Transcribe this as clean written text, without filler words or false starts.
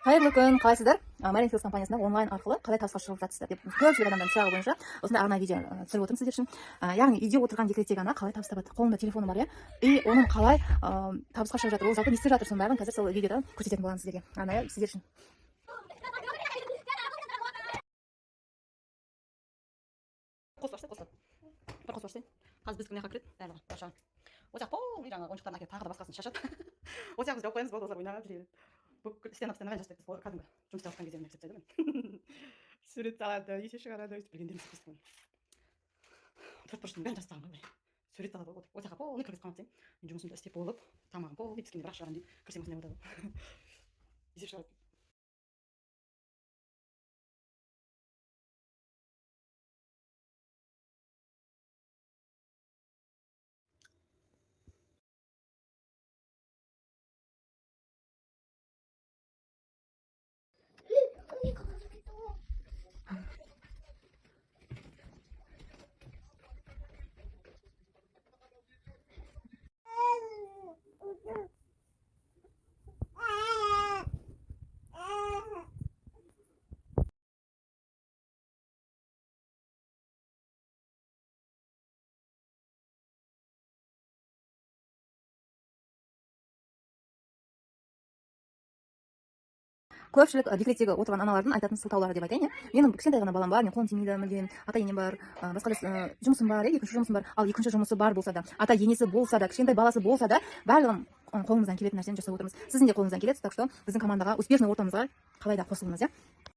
Қайырлы күн, қалайсыздар? Marine Fields компаниясында онлайн арқылы қалай табысқа шығып жатсыздар деп көпшілік адамдардың сұрағы бойынша осындай арнайы видео түсіріп отырмын сіздер үшін. Яғни үйде отырған декреттегі ана қалай табыс табады? Қолында телефоны бар, и оның қалай табысқа шығып жатыр, ол жалпы не істеп жатыр, соның бәрін қазір сол видеода көрсететін боламын сіздерге. Арнайы сіздер үшін. Бір қосып ашсай. Қазір біз күніне кіреді, барлығы башаң. Ол жақ полный жаңағы ойыншықтарын әкеліп тағы да басқасын шашады. Ол жақ біз жауып қоямыз, болды, осылар ойнап жүреді. Бүкіл стенап жасайды, біз кәдімгі жұмыс істеп жатқан кезде ойнап істеп тастайды. Сурет салады, есе шығарады, өйтіп білгендерін істеп қоймын. Төрт бұрыштың бәрін жазып тастаған ғой. Сурет салады, ол жаққа полный кіргізіп қаламын десем, мен жұмысымды істеп болып, тамағым полный піскенде бірақ шығарамын дейді, кірсем осындай болады. Есеп шығарады. Көпшілік декреттегі отырған аналардың айтатын сылтаулары деп айтайын. Менің кішкентай ғана балам бар, мен қолым тимейді, мүлдем ата енем бар, басқа да жұмысым бар, екінші жұмысым бар. Ал екінші жұмысы бар болса да, ата енесі болса да, кішкентай баласы болса да, барлығын қолымыздан келетін нәрсені жасап отырмыз. Сіздің де қолыңыздан келеді, так что біздің командаға, успешный ортамызға қалай да қосылыңыз,